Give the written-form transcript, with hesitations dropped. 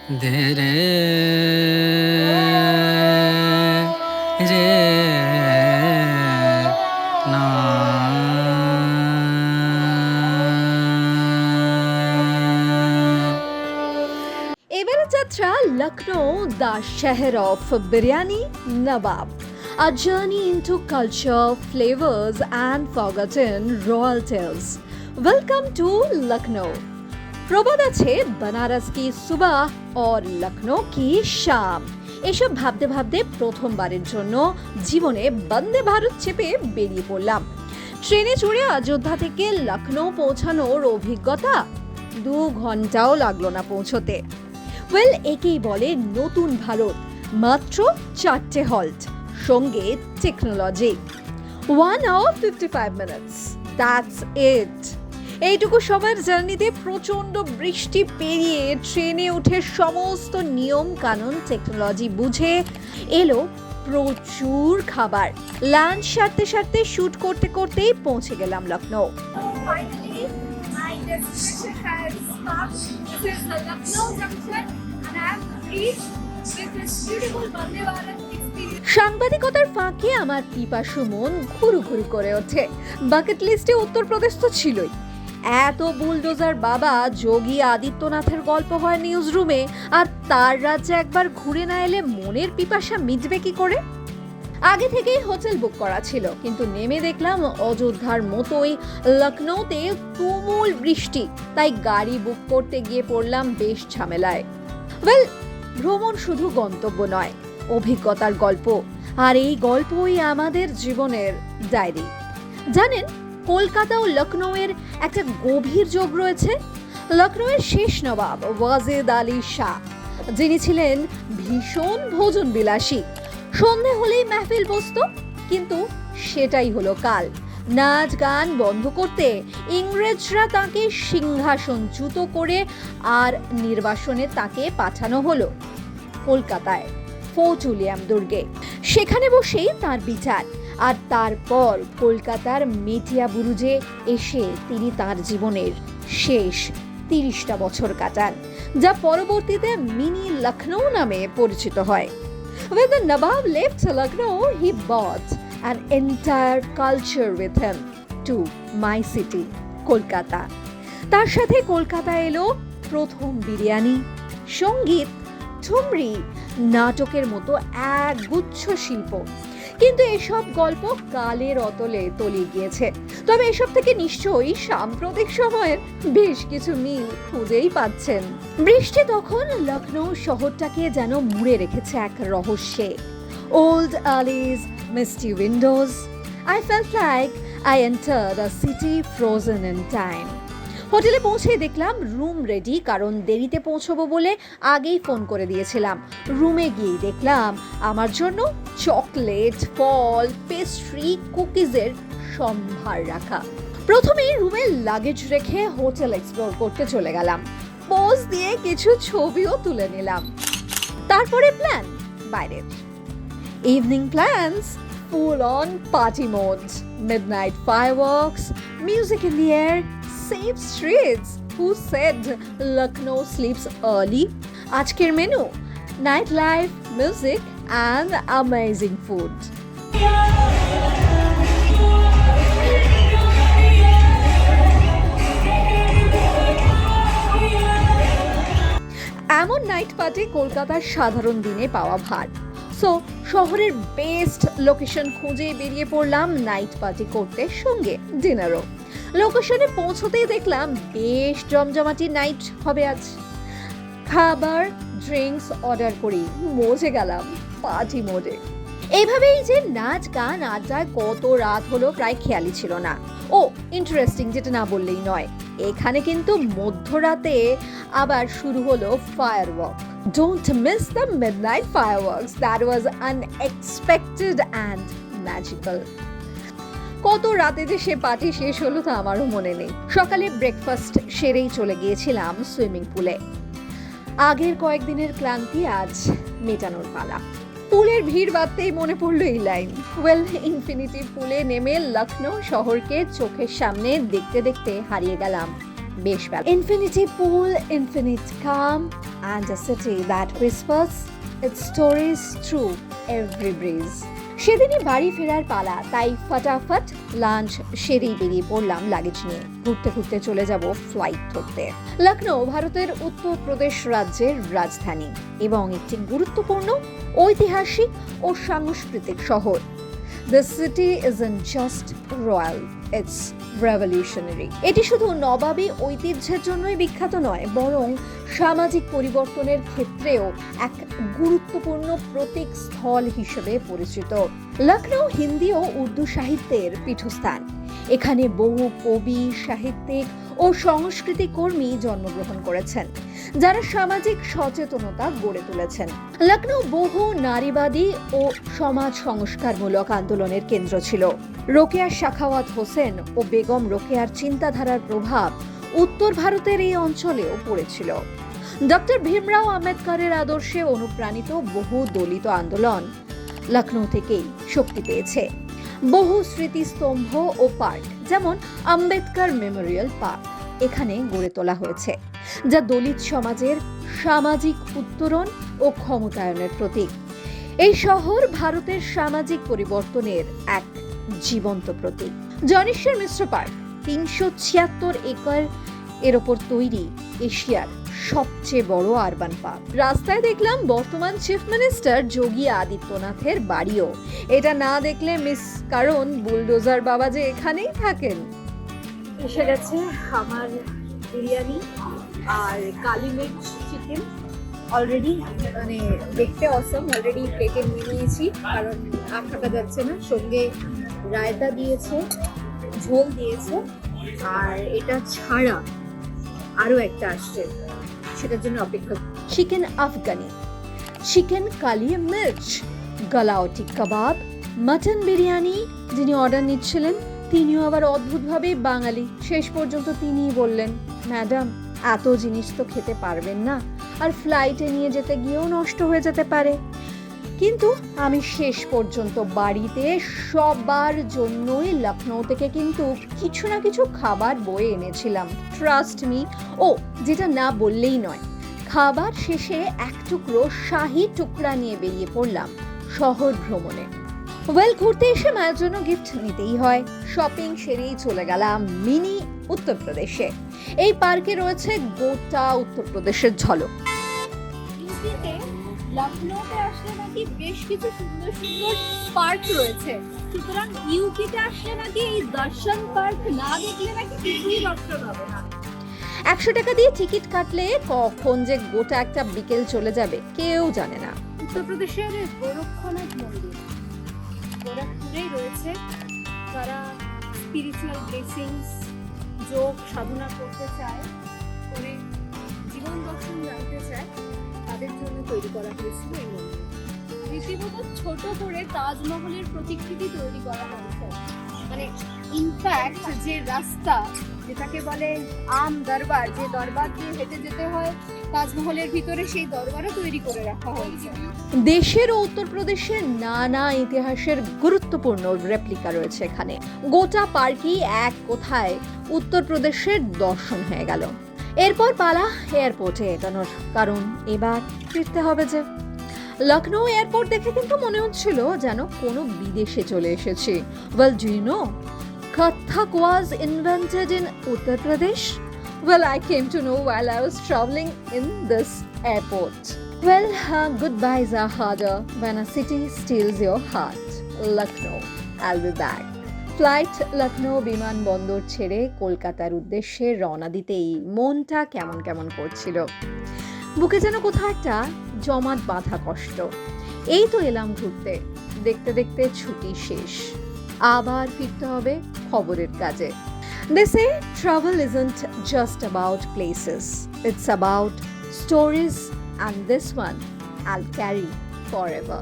দে রে রে না। এবারে যাত্রা লখনৌ, the শহর of biryani Nawab. A journey into culture, flavors and forgotten royal tales. Welcome to Lucknow. প্রবাদ আছে बनारस की सुबह और लखनऊ की शाम. এসব ভাবতে ভাবতে প্রথমবারের জন্য জীবনে বন্দে ভারত চেপে বেরিয়ে পড়লাম. ট্রেনে চড়ে অযোধ্যা থেকে লখনৌ পৌঁছানোর অভিজ্ঞতা 2 ঘন্টাও লাগলো না পৌঁছতে. একেই বলে নতুন ভারত. মাত্র 4টে হল্ট, সঙ্গে technology. 1 hour 55 minutes. That's it. এইটুকু সময়ের জার্নিতে প্রচন্ড বৃষ্টি পেরিয়ে ট্রেনে উঠে সমস্ত নিয়ম কানুন টেকনোলজি বুঝে এলো প্রচুর খাবার. লাঞ্চ সারতে সারতে শুট করতে করতেই পৌঁছে গেলাম Lucknow. Finally, my destination has come. This is the Lucknow Junction, and I have reached with this beautiful Vande Bharat experience. সাংবাদিকতার ফাঁকে আমার পিপাসু মন ঘুরু ঘুরু করে ওঠে. বাকেট লিস্টে উত্তরপ্রদেশ তো ছিলই. এত বুলডোজার বাবা যোগী আদিত্যনাথের গল্প হয় নিউজ রুমে, আর তার রাজ্যে একবার ঘুরে না এলে মনের পিপাসা মিটবে কি করে? আগে থেকেই হোটেল বুক করা ছিল, কিন্তু নেমে দেখলাম অযোধ্যার মতোই লখনৌতে তুমুল বৃষ্টি. তাই গাড়ি বুক করতে গিয়ে পড়লাম বেশ ঝামেলায়. ভ্রমণ শুধু গন্তব্য নয়, অভিজ্ঞতার গল্প. আর এই গল্পই আমাদের জীবনের ডায়েরি. জানেন, কলকাতা ও লখনৌয়ের একটা গভীর যোগ রয়েছে. লখনৌয়ের শেষ নবাব ওয়াজেদ আলী শাহ, যিনি ছিলেন ভীষণ ভোজন বিলাসী. সন্ধে হলেই মেহফিল বসতো, কিন্তু সেটাই হলো কাল. নাচ গান বন্ধ করতে ইংরেজরা তাকে সিংহাসনচ্যুত করে আর নির্বাসনে তাকে পাঠানো হলো কলকাতায় ফোর্ট উইলিয়াম দুর্গে. সেখানে বসেই তার বিচার. আর তারপর কলকাতার মেটিয়া বুরুজে এসে তিনি তার জীবনের শেষ 30টা বছর কাটান, যা পরবর্তীতে মিনি লখনৌ নামে পরিচিত হয়. When the Nawab left Lucknow, he brought an entire culture with him to my city, Kolkata. তার সাথে কলকাতা এলো প্রথম বিরিয়ানি, সঙ্গীত, ঠুমরি, নাটকের মতো এক গুচ্ছ শিল্প. কিন্তু এসব গল্প কালের অতলে তলিয়ে গিয়েছে. তবে এসব থেকে নিশ্চয়ই সাম্প্রতিক সময়ের বেশ কিছু মিল খুঁজেই পাচ্ছেন. বৃষ্টি তখন লখনৌ শহরটাকে যেন মুড়ে রেখেছে এক রহস্যে. Old alleys, misty windows. I felt like I entered a city frozen in time. হোটেলে পৌঁছে দেখলাম রুম রেডি, কারণ দেরিতে পৌঁছবো বলে আগেই ফোন করে দিয়েছিলাম. রুমে গিয়ে দেখলাম আমার জন্য চকলেট, ফল, পেস্ট্রি, কুকিজের সম্ভার রাখা. প্রথমেই রুমে লাগেজ রেখে হোটেল এক্সপ্লোর করতে চলে গেলাম. পোজ দিয়ে কিছু ছবিও তুলে নিলাম. তারপরে প্ল্যান বাইরের. Evening plans, full on party mode, midnight fireworks, music in the air, safe streets. Who said Lucknow sleeps early? আজকের menu, night life, music and amazing food. এমন নাইট পার্টি কলকাতার সাধারণ দিনে পাওয়া ভার. সো শহরের বেস্ট লোকেশন খুঁজে বেরিয়ে পড়লাম নাইট পার্টি করতে, সঙ্গে ডিনারও. লোকেশনে পৌঁছতেই দেখলাম বেশ জমজমাটি নাইট হবে আজ. খাবার, ড্রিঙ্কস অর্ডার করি মজে গেলাম পার্টি মোডে. এইভাবেই যে নাচ গান আড্ডায় কত রাত হলো প্রায় খেয়ালই ছিল না. ও ইন্টারেস্টিং, যেটা না বললেই নয়, এখানে কিন্তু মধ্যরাতে আবার শুরু হলো firework. Don't miss the midnight fireworks. That was unexpected and magical. কত রাতে যে সে পার্টি শেষ হলো তা আমারও মনে নেই. সকালে ব্রেকফাস্ট সেরেই চলে গিয়েছিলাম সুইমিং পুলে. আগের কয়েকদিনের ক্লান্তি আজ মেটানোর পালা. পুলের ভিড় বাদতেই মনে পড়লো এই লাইন. ইনফিনিটি পুলে নেমে লখনৌ শহরকে চোখের সামনে দেখতে দেখতে হারিয়ে গেলাম বেশ বেলা. Infinity pool, infinite calm, and a city that whispers its stories through every breeze. সেদিনই বাড়ি ফেরার পালা, তাই ফটাফট লাঞ্চ সেরেই বেরিয়ে পড়লাম লাগেজ নিয়ে। ঘুরতে ঘুরতে চলে যাব ফ্লাইট ধরতে। লখনৌ ভারতের উত্তরপ্রদেশ রাজ্যের রাজধানী এবং একটি গুরুত্বপূর্ণ ঐতিহাসিক ও সাংস্কৃতিক শহর। The city isn't just royal, it's revolutionary. এটি শুধু নবাবী ঐতিহ্যের জন্যই বিখ্যাত নয়, বরং সামাজিক পরিবর্তনের ক্ষেত্রেও এক গুরুত্বপূর্ণ প্রতীক স্থল হিসেবে পরিচিত। লখনৌ হিন্দি ও উর্দু সাহিত্যের পীঠস্থান। এখানে বহু কবি, সাহিত্যিক ও সংস্কৃতি কর্মী জন্মগ্রহণ করেছেন, যারা সামাজিক সচেতনতা গড়ে তুলেছেন। লখনৌ বহু নারীবাদী ও সমাজ সংস্কারমূলক আন্দোলনের কেন্দ্র ছিল। রোকেয়া সাখাওয়াত হোসেন ও বেগম রোকেয়ার চিন্তাধারার প্রভাব উত্তর ভারতের এই অঞ্চলেও পড়েছিল। ডক্টর ভীমরাও আম্বেদকরের আদর্শে অনুপ্রাণিত বহু দলিত আন্দোলন লখনৌ থেকেই শক্তি পেয়েছে। বহু স্মৃতিস্তম্ভ ও পার্ক, যেমন আম্বেদকর মেমোরিয়াল পার্ক, এখানে গড়ে তোলা হয়েছে, যা দলিত সমাজের সামাজিক উত্তরণ ও ক্ষমতায়নের প্রতীক। এই শহর ভারতের সামাজিক পরিবর্তনের এক জীবন্ত প্রতীক। জনেশ্বর মিশ্র পার্ক ৩৭৬ একর এর ওপর তৈরি এশিয়ার সবচেয়ে বড় আরবান পার্ক। রাস্তায় দেখলাম বর্তমান চিফ মিনিস্টার যোগী আদিত্যনাথের বাড়িও। এটা না দেখলে মিস, কারণ বুলডোজার বাবা যে এখানেই থাকেন। এসে গেছে আমার বিরিয়ানি আর কালি মির্চ চিকেন। অলরেডি মানে দেখতে অসম, অলরেডি প্লেটে নিয়ে নিয়েছি কারণ আর থাকা যাচ্ছে না। সঙ্গে রায়তা দিয়েছে, ঝোল দিয়েছে, আর এটা ছাড়া আরও একটা আসছে, সেটার জন্য অপেক্ষা। চিকেন আফগানি, চিকেন কালি মির্চ, গালাওটি কাবাব, মাটন বিরিয়ানি। যিনি অর্ডার নিচ্ছিলেন তিনিও আবার অদ্ভুতভাবে বাঙালি। শেষ পর্যন্ত তিনিই বললেন, ম্যাডাম এত জিনিস তো খেতে পারবেন না, আর ফ্লাইটে নিয়ে যেতে গিয়েও নষ্ট হয়ে যেতে পারে। কিন্তু আমি শেষ পর্যন্ত বাড়িতে সবার জন্যই লখনৌ থেকে কিন্তু কিছু না কিছু খাবার বয়ে এনেছিলাম, ট্রাস্ট মি। ও যেটা না বললেই নয়, খাবার শেষে এক টুকরো শাহী টুকরা নিয়ে বেরিয়ে পড়লাম শহর ভ্রমণে। ঘুরতে এসে মায়ের জন্য গিফট নিতেই হয়। শপিং সেরেই চলে গেলাম মিনি উত্তরপ্রদেশে। এই পার্কে রয়েছে গোটা উত্তরপ্রদেশের ঝলক। ইউপিতে লখনৌতে আসলে নাকি বেশ কিছু সুন্দর সুন্দর পার্ক রয়েছে, সুতরাং ইউপিতে আসলে নাকি এই দর্শন পার্ক না দেখলে নাকি কিছুই দর্শন হবে না। 100 টাকা দিয়ে টিকিট কাটলে কখন যে গোটা একটা বিকেল চলে যাবে কেউ জানে না। উত্তরপ্রদেশের গোরক্ষনাথ মন্দির গোরখপুরেই রয়েছে। যারা স্পিরিচুয়াল ব্লেসিংস, যোগ সাধনা করতে চায়, করে জীবন দর্শন জানতে চায়, তাদের জন্য তৈরি করা হয়েছিল এই মন্দির। রীতিমতো ছোট করে তাজমহলের প্রতিকৃতি তৈরি করা হয়েছে। মানে ইনফ্যাক্ট যে রাস্তা, যেটাকে বলে আম দরবার, যে দরবার দিয়ে হেঁটে যেতে হয় তাজমহলের ভিতরে, সেই দরবারও তৈরি করে রাখা হয়েছে। দেশের ও উত্তরপ্রদেশের নানা ইতিহাসের গুরুত্বপূর্ণ রেপ্লিকা রয়েছে এখানে। গোটা পার্কই এক কোথায় উত্তরপ্রদেশের দর্শন হয়ে গেল। এরপর পালা এয়ারপোর্টে এটানোর, কারণ এবার ফিরতে হবে যে। লখনৌ এয়ারপোর্ট দেখে কিন্তু মনে হচ্ছিল যেন কোনো বিদেশে চলে এসেছি। Well, do you know, Kathak was invented in Uttar Pradesh? Well, I came to know while I was traveling in this airport. Well, goodbyes are harder when a city steals your heart. Lucknow, I'll be back. Flight Lucknow বিমানবন্দর ছেড়ে কলকাতার উদ্দেশ্যে রওনা দিতেই মনটা কেমন কেমন করছিল। বুকে যেন কোথাও একটা জমাট বাঁধা কষ্ট। এই তো এলাম ঘুরতে, দেখতে দেখতে ছুটি শেষ, আবার ফিরতে হবে খবরের কাজে। They say travel isn't just about places, it's about stories, and this one I'll carry forever.